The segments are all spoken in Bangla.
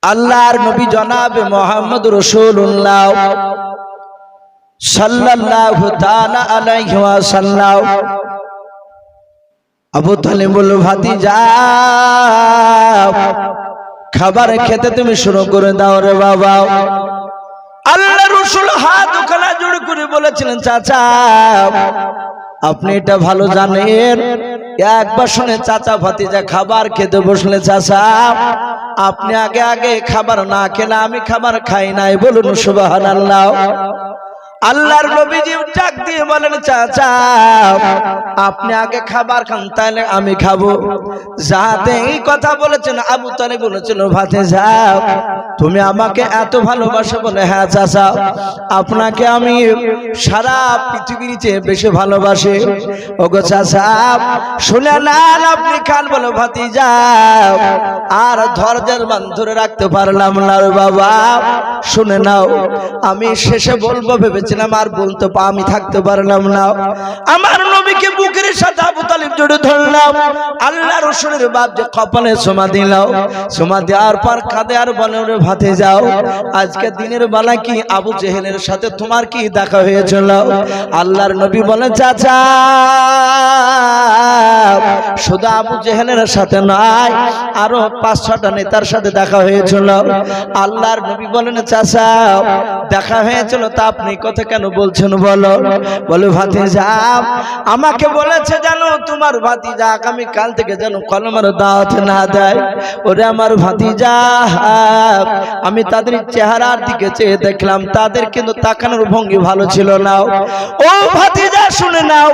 আল্লাহর নবী জনাবে মুহাম্মদ রাসূলুল্লাহ সাল্লাল্লাহু তাআলা আলাইহি ওয়াসাল্লাম আবু তালিব বলল, ভাতিজা খাবার খেতে তুমি শুরু করে দাও রে বাবা। আল্লাহর রাসূল হাত দুখানা জোড় করে বলেছিলেন, চাচা আপনি এটা ভালো জানেন, একবার শুনে চাচা ভাতিজা খাবার খেতে বসলে চাচা আপনি আগে আগে খাবার না খেলে আমি খাবার খাই নাই, বলুন সুবহানাল্লাহ। আল্লাহর নবীজি ডাক দিয়ে বলেন, চাচা আপনি আগে খাবার খান তাহলে আমি খাবো। যাতে এই কথা বলেছেন আবু তালিব বলেছিল, ভাতিজা তুমি আমাকে এত ভালোবাসো বলে, হ্যাঁ চাচা আপনাকে আমি সারা পৃথিবীর চেয়ে বেশি ভালোবাসি। ওগো চাচা শুনে নেন, আপনি খান। বলো ভাতিজা আর ধৈর্যের বাঁধ ধরে রাখতে পারলাম না রে বাবা, শুনে নাও আমি শেষে বলবো ভেবেছিলাম, আর বলতে আমি থাকতে পারলাম না। আমার নবীকে বুকের সাথে আবু তালিব জড়িয়ে ধরলাম। আল্লাহ রাসূলের বাপ যে কপালে চুমা দিলাম, চুমা দেওয়ার পর কাঁদে আর বলে, ওরে ভাতিজাও আজকে দিনের বেলা কি আবু জেহেলের সাথে তোমার কি দেখা হয়েছিল? আল্লাহর নবী বলে, চাচা শুধু আবু জেহেলের সাথে নয়, আরো 5-6টা নেতার সাথে দেখা হয়েছিল। আল্লাহর নবী বলেন, চাচা দেখা হয়েছিল তা আপনি কথা কেন বলছেন বলো? বলে ভাতিজা আমাকে বলেছে জানো তোমার ভাতিজা আগামী কাল থেকে যেন কলমার দাওয়াত না দেয়। ওরে আমার ভাতিজা আমি তাদের চেহারার দিকে চেয়ে দেখলাম, তাদের কিন্তু তাকানোর ভঙ্গি ভালো ছিল না। ও ভাতিজা শুনে নাও,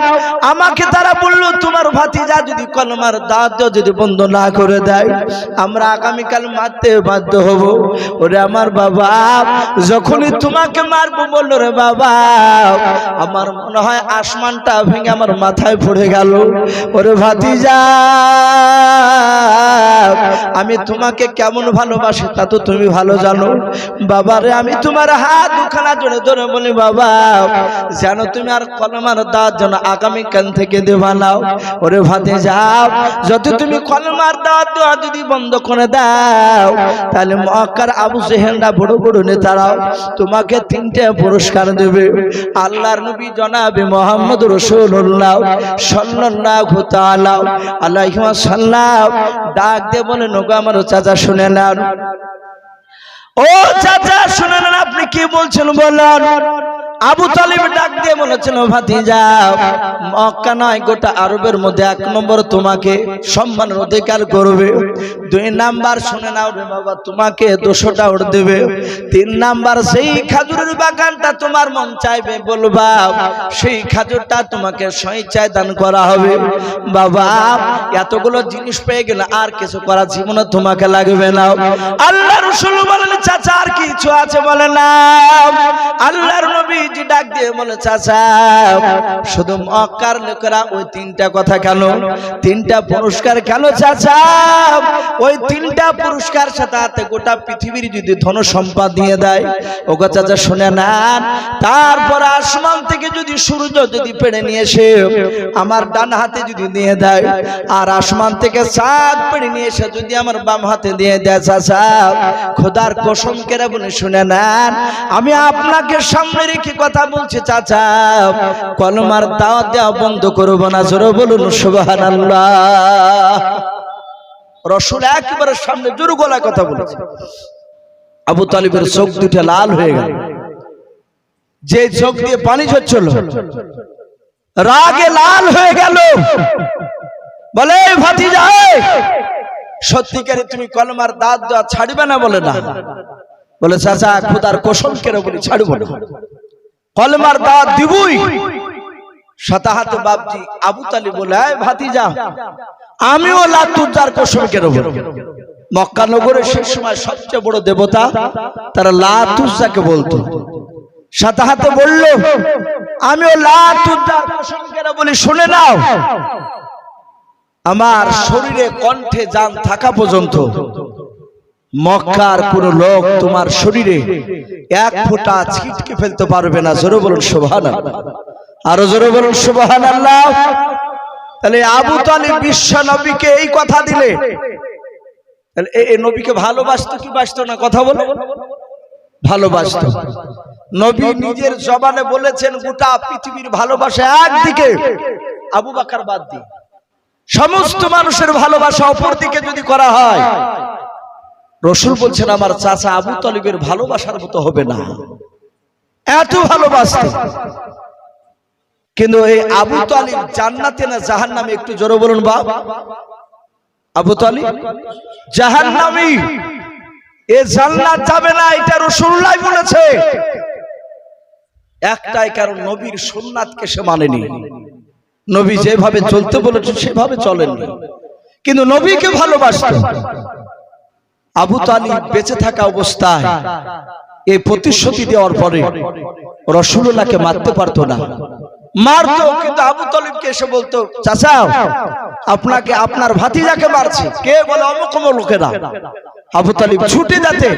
আমাকে তারা বললো তোমার ভাতিজা যদি কলমার দাওয়াত যদি বন্ধ না করে দেয় আমরা আগামীকাল মারতে বাধ্য হব। ওরে আমার বাবা যখনই তোমাকে মারবো বললো রে বাবা আমার মনে হয় আসমানটা ভেঙে আমার মাথায় পড়ে গেল। ওরে ভাতিজা আমি তোমাকে কেমন ভালোবাসি তা তো তুমি ভালো জানো। বাবারে আমি তোমার হাত দুখানা জোড়ে ধরে বলি, বাবা জানো তুমি আর কলমার দাওয়াত যেন আগামীকাল থেকে দেবা নাও। ওরে ভাতিজা যত তুমি কলমার দাওয়াত দেওয়া যদি বন্ধ করে দাও তাহলে মক্কার আবু জেহেলরা বড় বড় নেতারাও তোমাকে 3টে পুরস্কার দেবে। আল্লাহর নবী জনাবে মুহাম্মদ রাসূলুল্লাহ সাল্লাল্লাহু তাআলা আলাইহি ওয়াসাল্লাম ডাক দিয়ে বলেন, ওগো আমার চাচা শুনে নেন। ও চাচা শুনে নেন, আপনি কি বলছেন বলেন। আবু তালিব ডাক দিয়ে বলেছিল, ভাতিজা মক্কা নয় গোটা আরবের মধ্যে 1 নম্বর তোমাকে সম্মানের অধিকার করবে। 2 নাম্বার শুনে নাও রে বাবা তোমাকে 200টা ওর দেবে। 3 নাম্বার সেই খাজুরের বাগানটা তোমার মন চাইবে বলবা সেই খাজুরটা তোমাকে স্বেচ্ছায় দান করা হবে। বাবা এতগুলো জিনিস পেয়ে গেলে আর কিছু করা জীবনে তোমাকে লাগবে না। আল্লাহর রাসূল বলেন, চাচা আর কিছু আছে বলে না। আল্লাহর নবী ডাক দিয়ে বলে, চাচা শুধু মক্কার লোকেরা ওই 3টা কথা কেন, 3টা পুরস্কার কেন চাচা? ওই 3টা পুরস্কার সাথে গোটা পৃথিবীর যদি ধন সম্পদ দিয়ে দেয়, ওগো চাচা শুনে নেন, তারপর আসমান থেকে যদি সূর্য যদি পেড়ে নিয়ে এসে আমার ডান হাতে যদি দিয়ে দেয়, আর আসমান থেকে চাঁদ পেড়ে নিয়ে এসে যদি আমার বাম হাতে দিয়ে দেয়, চাচা খোদার কসম করে বলে শুনে নেন, আমি আপনাকে সামনে রেখে কথা বলছি চাচা কলমার দাওয়াত দেওয়া বন্ধ করব না। জোরে বলুন সুবহানাল্লাহ। রাসূল একেবারে সামনে জোরে গলায় কথা বলেছে। আবু তালিবের চোখ দুটো লাল হয়ে গেল, যে চোখ দিয়ে পানি ঝরছিল রাগে লাল হয়ে গেল। বলে, ভাতিজা সত্যিকারে তুমি কলমার দাওয়াত দেওয়া ছাড়বে না? বলে না। বলে, চাচা খোদার কসম করে বলি ছাড়ব না, কলমার দাওয়াত দিবই। সাথে হাতে বাপজি আবু তালিব বলে, ভাতিজা আমিও লাতুজ্জার কসম করে বলি, মক্কা নগরের সেই সময় সবচেয়ে বড় দেবতা তারা লাতুজ্জাকে বলতো। সাথে হাতে বলল, আমিও লাতুজ্জার কসম করে বলি শুনে নাও, আমার শরীরে কণ্ঠে জান থাকা পর্যন্ত মক্কার কোন লোক তোমার শরীরে 1 ফোঁটা ছিটকে ফেলতে পারবে না। জোরে বলুন সুবহানাল্লাহ, আরো জোরে বলুন সুবহানাল্লাহ। তাহলে আবু তালিব বিশ্ব নবীকে এই কথা দিলে এই নবীকে ভালোবাসতো কি বাসতো না? কথা বলো। ভালোবাসতো। নবী নিজের জবানে বলেছেন গোটা পৃথিবীর ভালোবাসা একদিকে, আবু বকর বাদ দিয়ে সমস্ত মানুষের ভালোবাসা অপর দিকে যদি করা হয়, রাসূল বলছেন আমার চাচা আবু তালিবের ভালোবাসার মতো হবে না, এত ভালোবাসতেন। কিন্তু এই আবু তালিব জান্নাতে না জাহান্নামে? একটু জোরে বলুন বাপ। আবু তালিব জাহান্নামী, এ জান্নাত যাবে না, এটা রাসূলুল্লাহ বলেছে। একটাই কারণ, নবীর সুন্নাতকে সে মানেনি। নবী যেভাবে চলতে বলেছে সেভাবে চলেননি, কিন্তু নবীকে ভালোবাসত। আবু তালিব বেঁচে থাকা অবস্থায় এই প্রতিশ্রুতি দেওয়ার পরে রাসূলুল্লাহকে মারতে পারতো না, মারতো, কিন্তু আবু তালিবকে এসে বলতো চাচা আপনাকে আপনার ভাতিজাকে মারছে। কে বলে? অমুক অমুক লোকেরা। আবু তালিব ছুটে যেতে,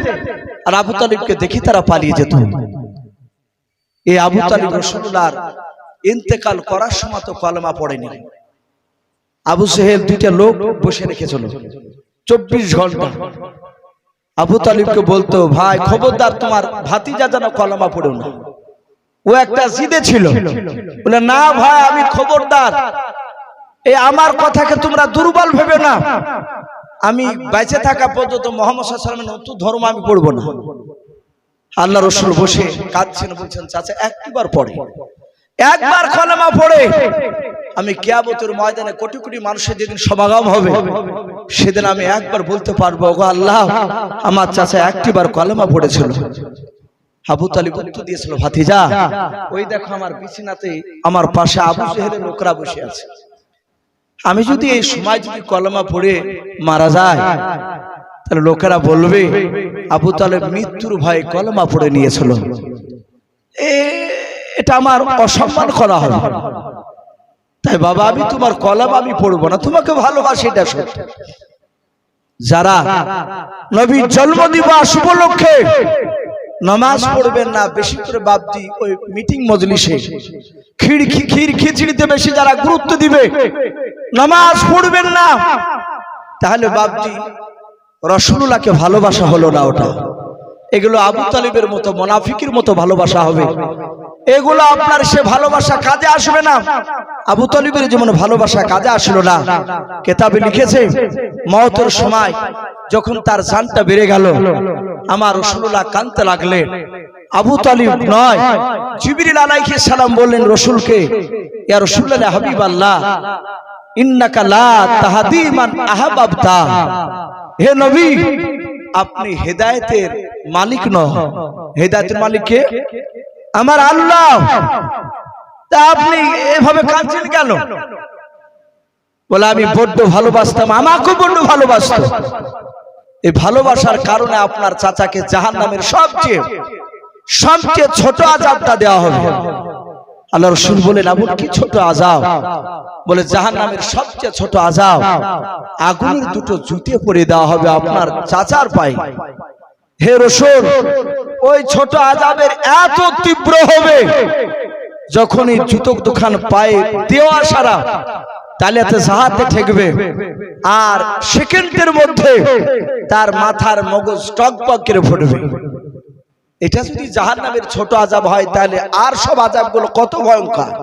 আর আবু তালিবকে দেখি তারা পালিয়ে যেত। এই আবু তালিব রাসূলুল্লাহর ইন্তেকাল করার সময় তো কলেমা পড়েনি। আবু সেহেল দুইটা লোক বসে রেখেছিল 24 ঘন্টা। আবু তালিবকে বলতো ভাই খবরদার তোমার ভাতিজা যেন কলেমা পড়ো না। ও একটা জিদে ছিল, বলে না ভাই আমি খবরদার, এই আমার কথাকে তোমরা দুর্বল ভেবে না, আমি বেঁচে থাকা পর্যন্ত মুহাম্মদ সাল্লাল্লাহু আলাইহি ওয়াসাল্লামের নতুন ধর্ম আমি পড়বো না। আল্লাহ রাসূল বসে কাঁদছেন, বলছেন চাচা একবার পড়ে, একবার কলেমা পড়ে আমি কিয়ামতের ময়দানে কোটি কোটি মানুষের যেদিন সমাগম হবে সেদিন আমি একবার বলতে পারবো ওগো আল্লাহ আমার চাচা একটিবার কলেমা পড়েছিল। আবু তালিব উত্তর দিয়েছিল ভাতিজা ওই দেখো আমার বিছানাতে আমার পাশে আবু জেহেলের লোকরা বসে আছে, আমি যদি এই সময় যদি কলেমা পড়ে মারা যায় তাহলে লোকেরা বলবে আবু তালেব মৃত্যুর ভয়ে কলেমা পড়ে নিয়েছিল, এটা আমার অসম্মান করা হবে। তাই বাবা আমি তোমার কলেমা আমি পড়বো না, তোমাকে ভালোবাসি এটা সত্য। যারা নবীর জন্মদিবস উপলক্ষে নামাজ পড়বেন না, বেশি করে বাপজি ওই মিটিং মজলিসে খিচড়িতে বেশি যারা গুরুত্ব দিবে, নামাজ পড়বেন না, তাহলে বাপজি রাসূলুল্লাহকে ভালোবাসা হলো না। ওটা এগুলো আবু তালিবের মতো মুনাফিকের মতো ভালোবাসা হবে, এগুলো আপনার সে ভালোবাসা কাজে আসবে না। আবু তালিবের যেমন ভালোবাসা কাজে আসলো না, কিতাবে লিখেছে মওতের সময় যখন তার জানটা বেড়ে গেল আমার রাসূলুল্লাহ কাঁদতে লাগলেন। আবু তালিব নয়, জিবরিল আলাইহিস সালাম বললেন রাসূলকে, ইয়া রাসূলুল্লাহ হাবিবাল্লাহ ইন্নাকা লা তাহদি মান আহবাবতা, হে নবী আপনি হেদায়েতের মালিক নন। হেদায়েতের মালিক কে? আমার আল্লাহ। তা আপনি এভাবে কাঁদছেন কেন? বলে আমি বড্ড ভালোবাসতাম, আমাকে বড্ড ভালোবাসতো। এই ভালোবাসার কারণে আপনার চাচাকে জাহান্নামের সবচেয়ে ছোট আযাবটা দেওয়া হবে। আল্লাহ রাসূল বলেন আবু কি ছোট আযাব? বলে জাহান্নামের সবচেয়ে ছোট আযাব আগুনের দুটো জুতে পরে দেওয়া হবে আপনার চাচার পায়ে। হে রাসূল ওই ছোট আযাবের এত তীব্র হবে যখনই জুতো দুখান পায়ে দেওয়া সারা তালিয়াতে জাহাতে ঠেকবে আর সেকেন্ডের মধ্যে তার মাথার মগজ টকবক করে ফুটবে। এটা যদি জাহান্নামের ছোট আযাব হয় তাহলে আর সব আযাবগুলো কত ভয়ঙ্কর।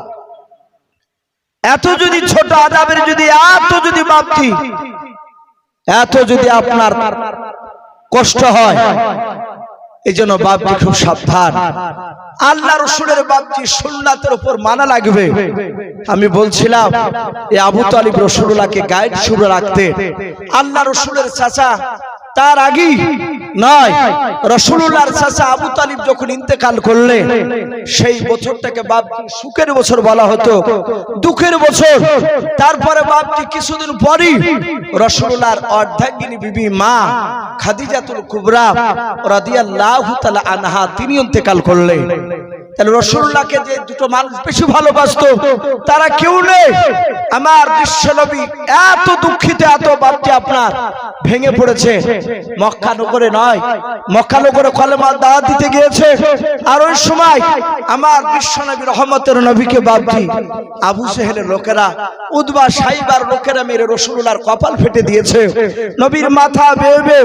এত যদি ছোট আযাবের যদি এত যদি বাপটি এত যদি আপনার কষ্ট হয়, এইজন্য বাপটি খুব সাবধান। আল্লাহ রাসূলের বাপটি সুন্নাতের উপর মানা লাগবে। আমি বলছিলাম এই আবু তালিব রাসূলুল্লাহকে গাইড শুরু রাখতে, আল্লাহ রাসূলের চাচা তার আগেই নয়, রাসূলুল্লাহর চাচা আবু তালিব যখন ইন্তেকাল করলেন সেই বছরটাকে বাপজি সুখের বছর বলা হতো, দুঃখের বছর। তারপরে বাপজি কিছুদিন পরই রাসূলুল্লাহর অর্ধাঙ্গিনী বিবি মা খাদিজাতুল কুবরা রাদিয়াল্লাহু তাআলা আনহা তিনি ইন্তেকাল করলেন। তাহলে রাসূলুল্লাহকে যে দুটো মানুষ বেশি ভালোবাসতো তারা কেউ নেই। আমার বিশ্বনবী এত দুঃখিত, এত বাপটি আপনার ভেঙে পড়েছে। মক্কা নগরে নয়, মক্কা নগরে কলেমার দাওয়াত দিতে গিয়েছে। আর ওই সময় আমার বিশ্বনবী রহমতের নবীকে বাপটি আবু জেহেলের লোকেরা, উতবা সাইবার লোকেরা মেরে রাসূলুল্লাহর কপাল ফেটে দিয়েছে। নবীর মাথা বেয়ে বেয়ে,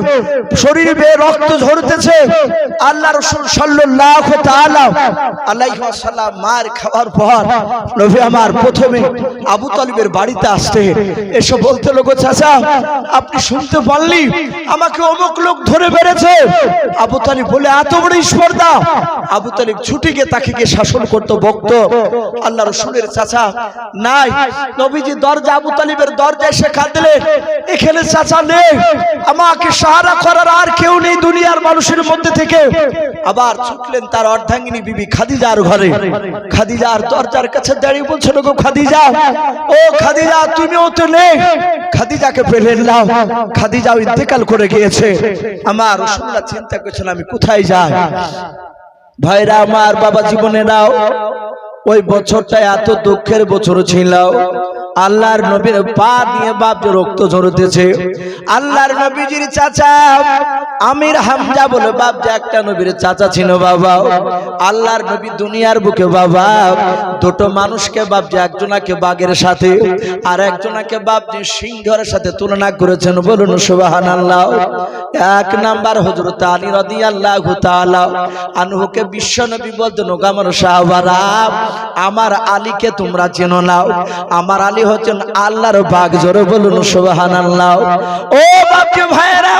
শরীর বেয়ে রক্ত ঝরতেছে। আল্লাহ রাসূল সাল্লাল্লাহু তাআলা আলাইহি ওয়াসাল্লাম মার খাওয়ার পর নবী আমার প্রথমে আবু তালিবের বাড়িতে আসতে এসে বলতে লাগলো, চাচা আপনি শুনতে পারলি আমাকে অমুক লোক ধরে বেড়েছে। আবু তালিব বলে, এত বড় স্পর্ধা? আবু তালিব ছুটে গিয়ে তাকে গিয়ে শাসন করতো, বকতো। আল্লাহ রাসূলের চাচা নাই, নবীজি দরজা, আবু তালিবের দরজায় এসে কাঁদলেন, এখানে চাচা নেই, আমাকে সাহারা করার আর কেউ নেই দুনিয়ার মানুষের মধ্যে থেকে। আবার ছুটলেন তার অর্ধাঙ্গিনী বিবি খাদিজার ঘরে। খাদিজার দরজার কাছে দাঁড়িয়ে বলছিল, গো খাদিজা, ও খাদিজা তুমিও তো নেই। খাদিজাকে পেলেন না, খাদিজাও ইন্তেকাল করে গিয়েছে। আমার রাসূলুল্লাহ চিন্তা করছেন আমি কোথায় যাই। ভাইরা আমার, বাবা জীবনে নাও, ওই বছরটা এত দুঃখের বছর ছিল। আল্লাহর নবীর পা দিয়ে বাপ যে রক্ত ঝরতেছে। আল্লাহর নবীজির চাচা আমির হামজা বলে বাপ যে একটা নবীর চাচা ছিল বাবা। আল্লাহর নবী দুনিয়ার বুকে বাবা দুটো মানুষকে বাপ যে একজনাকে বাঘের সাথে আর একজনাকে বাপ যে সিংহের সাথে তুলনা করেছেন, বলুন সুবহানাল্লাহ। এক নাম্বার হযরত আলী রাদিয়াল্লাহু তাআলা আনহুকে বিশ্ব নবী বলতেন, ও আমার সাহাবারা, আমার আলীকে তোমরা চেনো না, আমার আলী হচ্ছেন আল্লাহর বাঘ। জোরে বলুন সুবহানাল্লাহ। ও বাপজি ভাইরা,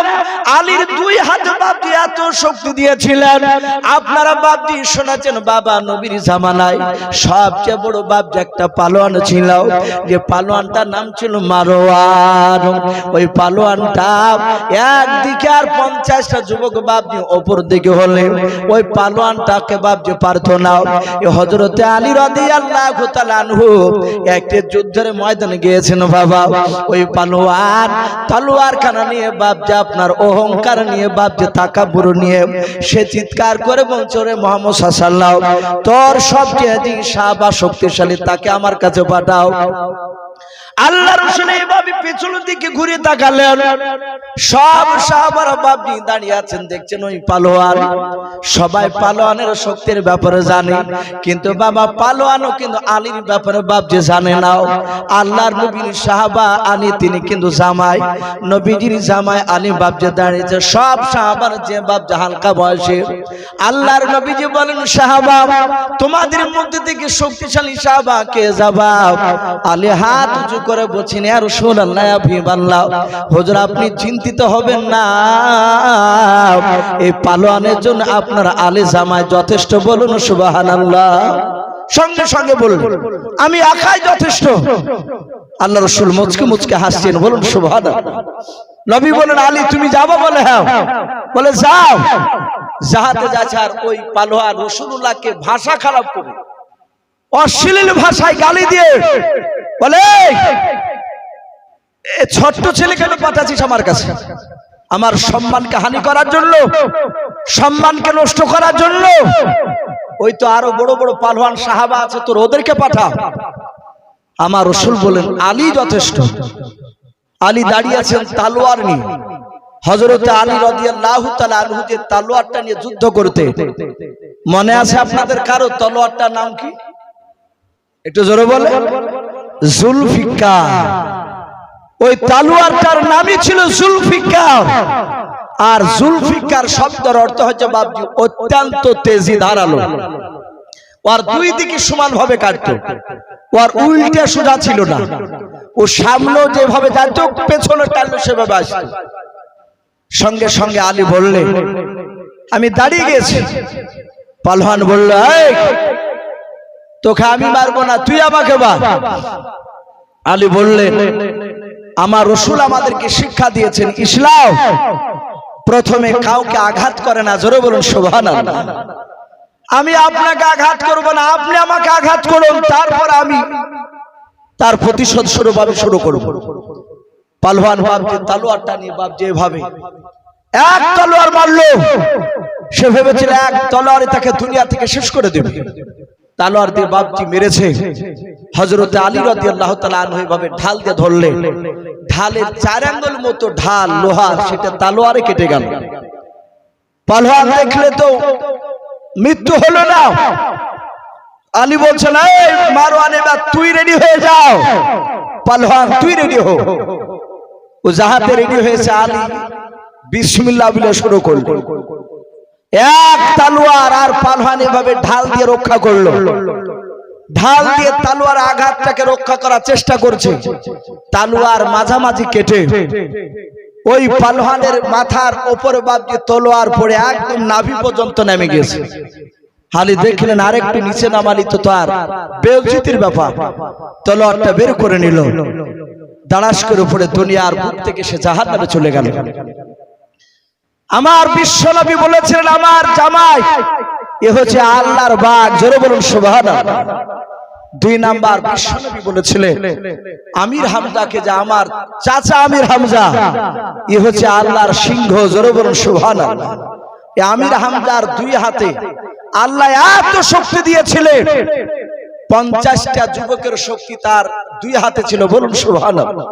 আলীর দুই হাতে বাপজি এত শক্তি দিয়েছিলেন। আপনারা বাপজি শোনাচ্ছেন বাবা নবীর জামানায় সবচেয়ে বড় বাপজি একটা পালোয়ান ছিল, যে পালোয়ানটার নাম ছিল মারওয়ান। ওই পালোয়ানটা একদিকে আর 50টা যুবক বাপজি অপর দিকে হলে ওই পালোয়ানটাকে বাপজি পারতো না। হযরতে আলী রাদিয়াল্লাহু তাআলা আনহু একটা যুদ্ধের ময়দানে গিয়েছেন বাবা। ওই পালোয়ান তলোয়ার খানা নিয়ে বাপজি আপনার অহংকার নিয়ে বাপজি তাকাব্বুর নিয়ে সে চিৎকার করে বলছে, রে মুহাম্মদ সাল্লাল্লাহু আলাইহি ওয়াসাল্লাম, তোর সবচেয়ে যে সাহাবা শক্তিশালী তাকে আমার কাছে পাঠাও। আল্লাহ রাসূল এইভাবে পেছনের দিকে ঘুরে তাকালেন, সব সাহাবারা বাপজি দাঁড়িয়ে আছেন, দেখছেন ওই পালোয়ান। সবাই পালোয়ানের শক্তির ব্যাপারে জানে, কিন্তু বাবা পালোয়ানও কিন্তু আলীর ব্যাপারে বাপজি জানে না। আল্লাহর নবীর সাহাবা আলী, তিনি কিন্তু জামাই, নবীজির জামাই আলী বাপজি দাঁড়িয়েছে। সব সাহাবার যে বাপজি হালকা বয়সে। আল্লাহর নবীজি বলেন, সাহাবা তোমাদের মধ্যে থেকে শক্তিশালী সাহাবা কে যাবা? আলী হাত উঁচু করে বলছেন, ইয়া রাসূলুল্লাহ, হাবিবাল্লাহ, হুজুর আপনি চিন্তিত হবেন না, এই পালোয়ানের জন্য আপনার আলী জামাই যথেষ্ট। বলুন সুবহানাল্লাহ। সঙ্গে সঙ্গে বলুন, আমি একাই যথেষ্ট। আল্লাহ রাসূল মুচকে মুচকে হাসছেন, বলুন সুবহানাল্লাহ। নবী বলেন, আলী তুমি যাবো? বলে হ্যাঁ। বলে যাও। যাহাতে যাচ্ছে। আর ওই পালোয়ান রাসূলুল্লাহকে ভাষা খারাপ করে, অশ্লীল ভাষায় গালি দিয়ে বলে, ছোট্ট ছেলে কেন পাঠাচ্ছিস আমার কাছে? আমার সম্মানকে হানি করার জন্য, সম্মানকে নষ্ট করার জন্য? ওই তো আরো বড় বড় পালোয়ান সাহাবা আছে, তোর ওদেরকে পাঠা। আমার রাসূল বলেন, আলী যথেষ্ট। আলী দাঁড়িয়ে আছেন তলোয়ার নিয়ে। হযরত আলী রাদিয়াল্লাহু তাআলা আনহু যে তলোয়ারটা নিয়ে যুদ্ধ করতে, মনে আছে আপনাদের কারো তলোয়ারটার নাম কি? একটু জোরে বলে। জুলফিকার। ওই তলোয়ারটার নামই ছিল জুলফিকার। আর জুলফিকার শব্দের অর্থ হচ্ছে বাপজি অত্যন্ত তেজি ধারালো। ওর দুই দিকে সমান ভাবে কাটতো, ওর উল্টা সোজা ছিল না। ও সামনে যেভাবে যেত, পেছনে টানলো সেভাবে আসতো। সঙ্গে সঙ্গে আলী বললেন, আমি দাঁড়িয়ে গেছি। পালোয়ান বলল, এই তোকে আমি মারবো না, তুই আমাকে মার। আলী বললেন, আমার রাসূল আমাদেরকে শিক্ষা দিয়েছেন, ইসলাম প্রথমে কাউকে আঘাত করে না। জোরে বলুন সুবহানাল্লাহ। আমি আপনাকে আঘাত করব না, আপনি আমাকে আঘাত করুন, তারপর আমি তার প্রতিশোধ স্বরূপ আমি শুরু করব। পালোয়ান বাপ যে তলোয়ারটা নিয়ে বাপ যেভাবে এক তলোয়ার মারলো, সে ভেবেছিল এক তলোয়ারে তাকে দুনিয়া থেকে শেষ করে দেবে। তলোয়ার দিয়ে বাপজি মেরেছে। হযরত আলী রাদিয়াল্লাহু তাআলা আনহু এভাবে ঢাল দিয়ে ধরলেন, ঢালের 4 আঙ্গুল মতো ঢাল লোহার, সেটা তলোয়ারে কেটে গেল। পালোয়ান দেখলে তো মৃত্যু হলো না। আলী বলছেন, এই মারওয়ান এবার তুই রেডি হয়ে যাও। পালোয়ান তুই রেডি হো। ও যাহাতে রেডি হয়েছে, আলী বিসমিল্লাহ বলে শুরু করল। এক তলোয়ার আর পালোয়ান এভাবে ঢাল দিয়ে রক্ষা করলো। ঢাল দিয়ে তলোয়ার আঘাতটাকে রক্ষা করার চেষ্টা করছে। তলোয়ার মাঝামাঝি কেটে ওই পালোয়ানের মাথার উপরে বাপজি তলোয়ার পড়ে একদম নাভি পর্যন্ত নেমে গেছে। আলী দেখলেন আরেকটু নিচে নামালি তো তার বেইজ্জতির ব্যাপার। তলোয়ারটা বের করে নিল, দাঁড়াস করে উপরে দুনিয়ার বুক থেকে সে জাহান্নামে চলে গেল। আমার বিশ্বনবী বলেছিলেন, আমার জামাই এ হচ্ছে আল্লাহর বাঘ। জোরে বলুন সুবহানাল্লাহ। 2 নাম্বার বিশ্বনবী বলেছিলেন আমির হামজাকে, যে আমার চাচা আমির হামজা এ হচ্ছে আল্লাহর সিংহ। জোরে বলুন সুবহানাল্লাহ। এই আমির হামজার 2 হাতে আল্লাহ এত শক্তি দিয়েছিলেন, 50টা যুবকের শক্তি তার 2 হাতে ছিল। বলুন সুবহানাল্লাহ।